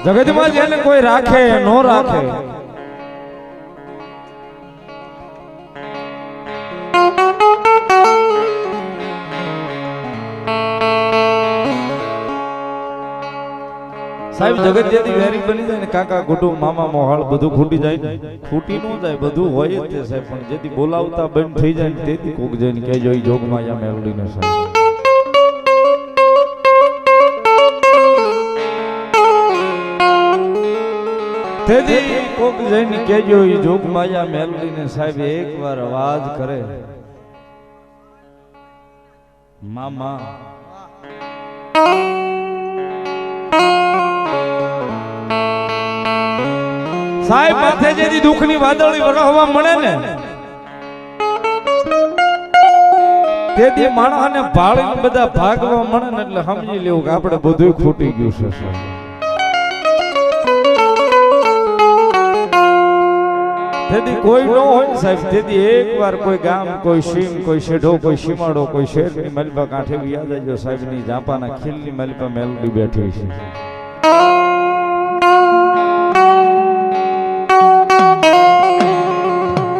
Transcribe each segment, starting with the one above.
જગતમાં જેને કોઈ રાખે નો રાખે સાહેબ જગત જેથી વેરી બની જાય ને કાકા કુટુંબ મામા મોહાળ બધું ખૂટી જાય ને ખૂટી નો જાય બધું હોય જ તે સાહેબ પણ જેથી બોલાવતા બંધ થઈ જાય ને તેથી કોક જઈને કહેજો ઈ જોગમાં યા મેલડીને સાહેબ તેથી કોક જઈને કહેજો ઈ જોગમાં યા મેલડીને સાહેબ એકવાર અવાજ કરે મામા સાહેબ માથે જેથી દુઃખની વાદળી વરહવા મળે ને તેથી માણસને ભાળીને બધા ભાગવા મળે ને એટલે સમજી લેવું કે આપણે બધું ખૂટી ગયું છે તેથી કોઈ ન હોય સાહેબ તેથી એકવાર કોઈ ગામ કોઈ સીમ કોઈ શેઢો કોઈ સીમાડો કોઈ શેરની મલબા કાંઠે યાદ આવજો સાહેબની જાપાના ખીલની મલબા મેલડી બેઠી છે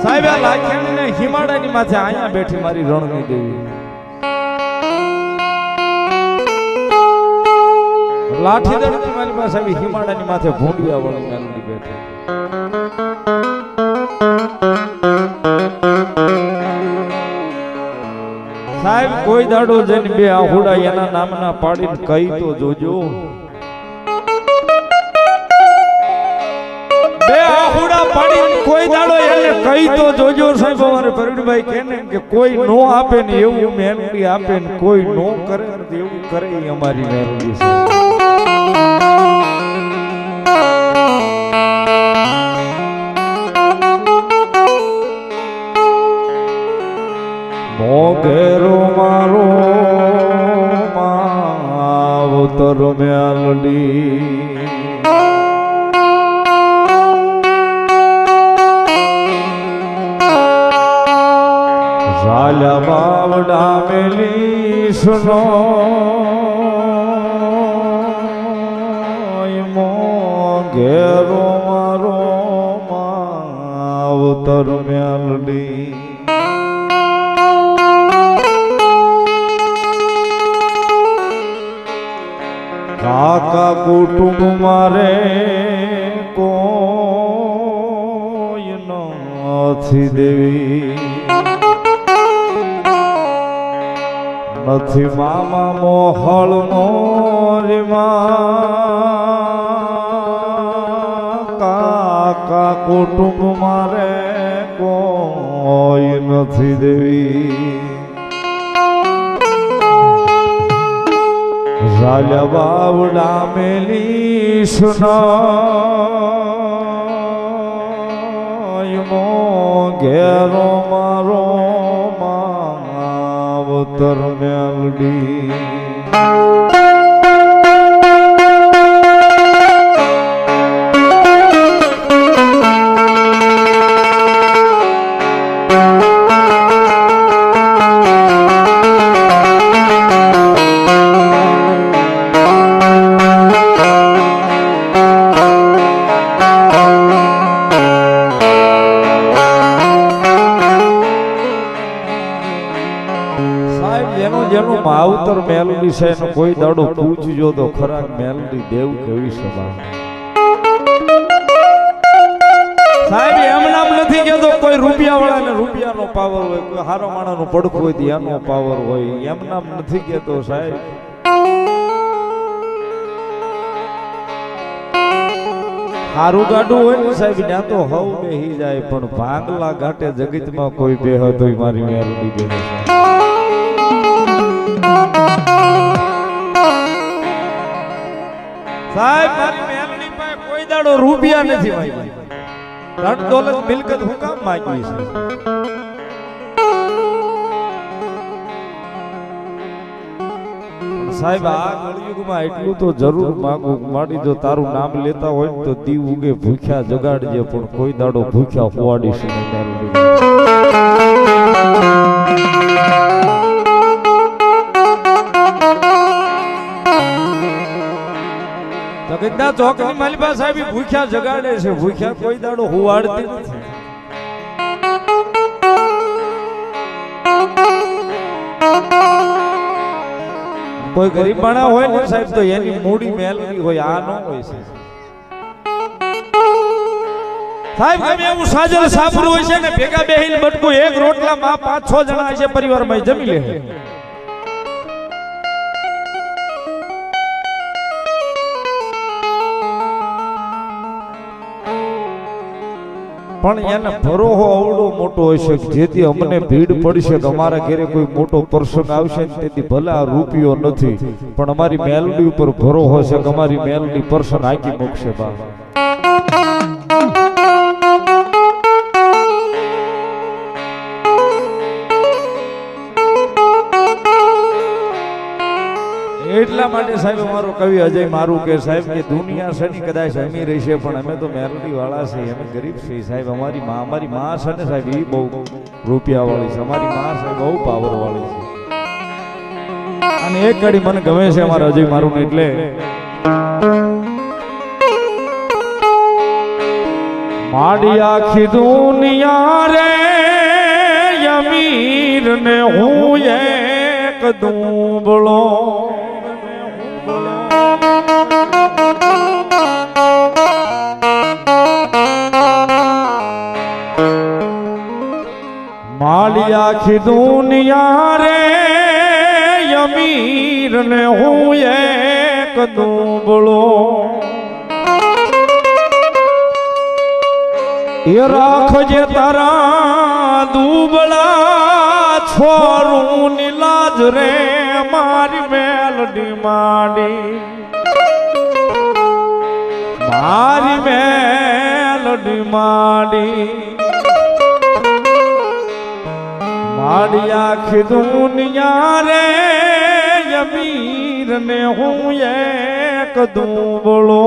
સાહેબ આ લાખેણને હિમાડાની માથે અહીંયા બેઠી મારી રણની દેવી લાઠી દળની મારી પાસે આવી હિમાડાની માથે ભૂંડિયા વાળી મેલડી બેઠી સાહેબ કોઈ દાડો જઈને બે આહુડા એના નામના પાડીને કઈ તો જોજો બે આહુડા પાડીને કોઈ દાડો એને કઈ તો જોજો સાહેબ અમારે પ્રવીણભાઈ કહે ને કે કોઈ નો આપે ને એવું મેલડી આપે ને કોઈ નો કરે એવું કરે એ અમારી મેલડી છે મોગેરો મારો માવતર મેલડી રાજા બાવડા મેલી સુનો મોગેરો મારો માવતર મેલડી કાકા કુટુંબ મારે કોઈ નથી દેવી નથી મામા મોહળ મોરીમાં કાકા કુટુંબ મારે કોઈ નથી દેવી રાજા બાવડા મેલી સુનાય ઘેરો મારો માવતર મેલડી જેનું માવતર મેલડી છે એનો કોઈ દાડો પૂછજો તો ખરા મેલડી દેવ કેવી સભા સાહેબ એમ નામ નથી કેતો કોઈ રૂપિયા વાળાને રૂપિયાનો પાવર હોય કોઈ હારો માણાનો પડખું હોય એનો પાવર હોય એમ નામ નથી કેતો સાહેબ હારું ગાડું હોય ને સાહેબ ત્યાં તો હવ બેહી જાય પણ ભાંગલા ઘાટે જગતમાં કોઈ બેહો તો મારી મેલડી બેહે સાહેબ મારી મેલડી પાસે કોઈ દાડો રૂપિયા નથી માંગ્યા ધન દોલત મિલકત હું કામ માંગી છે સાહેબ આ કળિયુગમાં એટલું તો જરૂર માંગુ માડી જો તારું નામ લેતા હોય તો દીવ ઉગે ભૂખ્યા જગાડજે પણ કોઈ દાડો ભૂખ્યા હોવાડીશ નહીં મેલડી ગદ્દા ચોકની માલિબા સાહેબ ભૂખ્યા જગાડે છે, ભૂખ્યા કોઈ દાડો હુવાડતી નથી. કોઈ ગરીબ માણસ હોય ને સાહેબ તો એની મૂડી મેલડી હોય, આ ન હોય છે સાહેબ. ગમે એવું સાજલ સાપરું હોય છે ને ભેગા બેહીને બટકું એક રોટલામાં 5-6 જણા છે પરિવારમાં જમી લે. પણ એને ભરોહો અવડો મોટો હોય છે જેથી અમને ભીડ પડશે કે અમારા ઘરે કોઈ મોટો પ્રસંગ આવશે ને તેથી ભલે આ રૂપિયો નથી પણ અમારી મેલડી ઉપર ભરોહો છે કે અમારી મેલડી પ્રસંગ આકી મૂકશે બા. એટલા માટે સાહેબ અમારો કવિ અજય મારું કે સાહેબ કે દુનિયા શની કદાચ અમી રહી છે પણ અમે તો મેલડી વાળા છે, અમે ગરીબ છીએ સાહેબ. અમારી માં છે ને સાહેબ એ બહુ રૂપિયા વાળી છે, અમારી માં સાહેબ બહુ પાવર વાળી છે. અને એક કડી મને ગમે છે અમારા અજય મારું એટલે માડી આખી દુનિયા રે અમીર ને હું એક દુબળો. માડી આખી દુનિયા રે અમીર ને હું એક દુબળો. એ રાખજે તારા દુબળા છોરું ની લાજ રે મારી મેલડી માડી, મારી મેલડી માડી. માડી આખી દુનિયા રે અમીર ને હું એક દુબળો.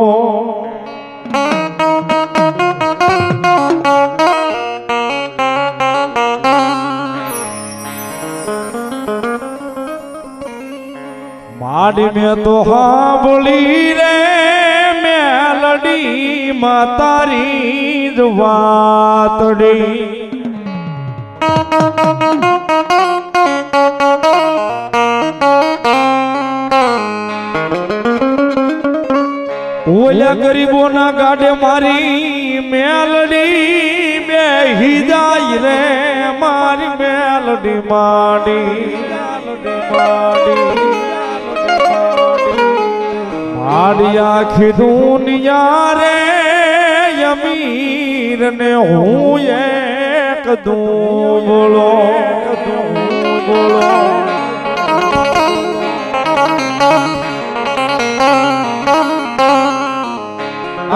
માડી મેં તો હાંભળી રે મેલડી માં તારી જ વાતડી. ઓલા ગરીબોના ગાડે મારી મેલડી બેહી જાય રે મારી મેલડી માડી. માડી આખી દુનિયા રે અમીર ને હું એક દુબળો.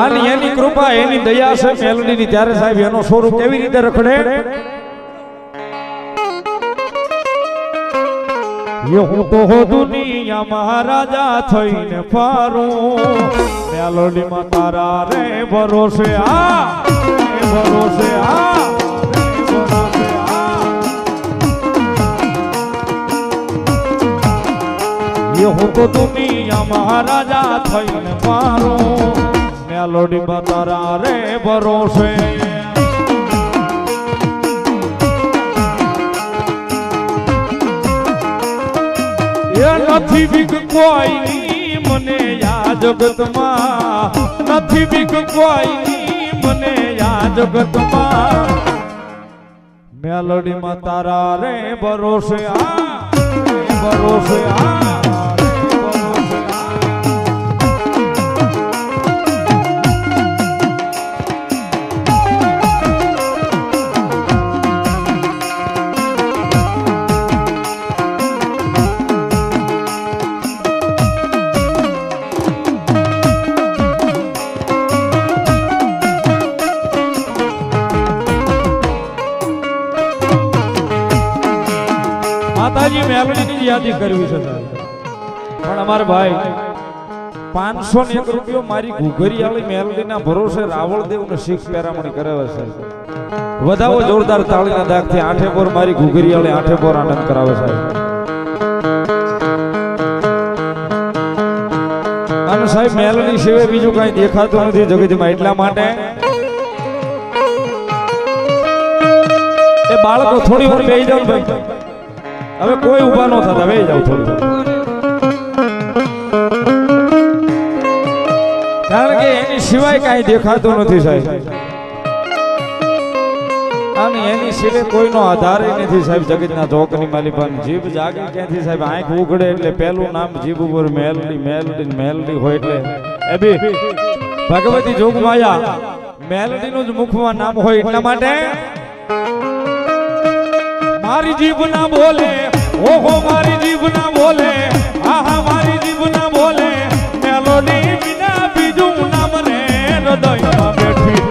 અને એની કૃપા એની દયા છે મેલડીની, ત્યારે સાહેબ એનો સ્વરૂપ કેવી રીતે રખડે. હું તો દુનિયા મહારાજા થઈને ફરું મેલડીમાં તારા રે ભરોસે આ ભરોસે આ. હું તો દુનિયા મહારાજા થઈને ફરું મેલડીમાં તારા રે ભરોસે. નથી બીક કોઈની મને આ જગતમાં, નથી બીક કોઈની મને આ જગતમાં. મેલડીમાં તારા રે ભરોસે આ ભરોસે આ. માતાજી મેલડીની યાદી કરવી છે પણ અમારા ભાઈ 501 રૂપિયો મારી ઘુઘરી વાળી મેલડીના ભરોસે રાવળદેવ ને શીખ પેરામણી કરાવે છે. વધાવો જોરદાર તાળીના દાગથી આઠે પોર મારી ઘુઘરી વાળી આઠે પોર આનંદ કરાવે છે. અને સાહેબ મેલડી સિવાય બીજું કઈ દેખાતું નથી જગતમાં, એટલા માટે એ બાળકો થોડી વાર બેસી જાવ ભાઈ, હવે કોઈ ઊભા ન થતા, બેસી જાવ થોડી, કારણ કે એની સિવાય કઈ દેખાતું નથી સાહેબ, અને એની સિવાય કોઈનો આધાર નથી સાહેબ જગતના ચોકની માલિપાન. જીભ જાગે ક્યાંથી સાહેબ, આંખ ઉઘડે એટલે પહેલું નામ જીભ ઉપર મેલડી મેલડી મેલડી હોય, એટલે એ બી ભગવતી જોગમાયા મેલડીનું જ મુખમાં નામ હોય, એટલા માટે મારી જીભ ના બોલે, ઓહો મારી જીભ ના બોલે, આહા મારી જીભ ના બોલે, મેલોડી વિના બીજું નામ રે હૃદયમાં બેઠી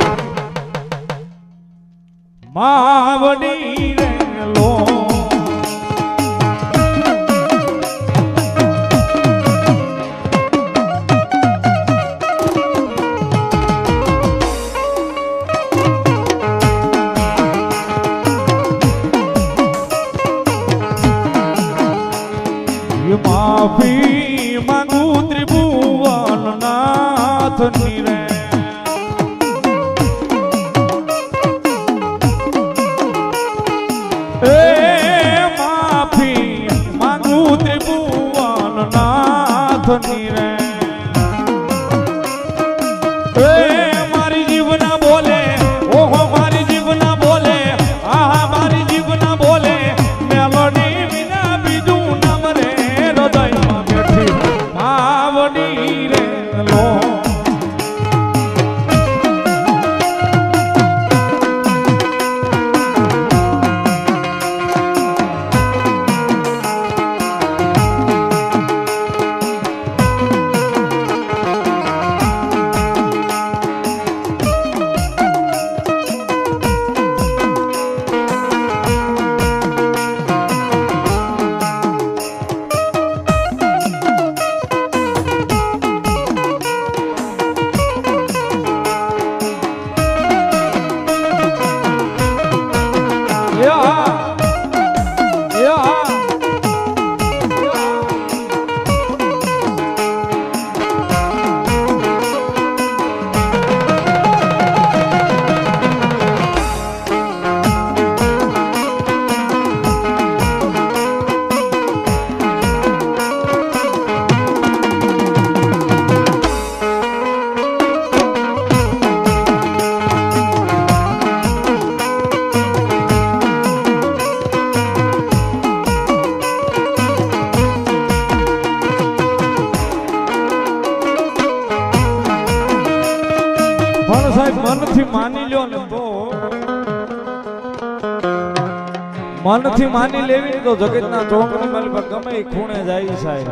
માવડી રે લો. માફી માંગુ ત્રિભુવન નાથની રે, એ માફી માંગુ ત્રિભુવન નાથની રે, એ મારી જીવ ના બોલે, ઓહો મારી જીવ ના બોલે, આહા મારી જીવ ના બોલે, મેલોડી વિના બીજું નામ રે હૃદયમાં બેઠી માવડી રે લો. મનથી માની લ્યો ને તો, મનથી માની લેવી તો જગતના ચોકની માલિક ગમે એ ખૂણે જાય સાહેબ,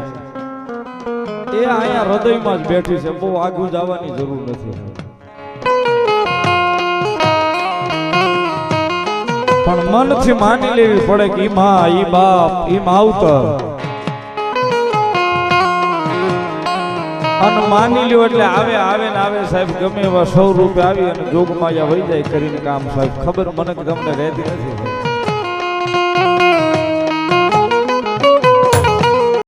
એ અહીંયા હૃદયમાં જ બેઠી છે, બહુ આગળ જવાની જરૂર નથી. પણ મનથી માની લેવી પડે કે ઈ માં, ઈ બાપ, ઈ માવતર, અને માની લ્યો એટલે આવે આવે ને આવે સાહેબ, ગમે એવા 100 રૂપિયા આવી અને જોગમાયા વહી જાય કરીને કામ સાહેબ, ખબર મને તમને રહેતી નથી.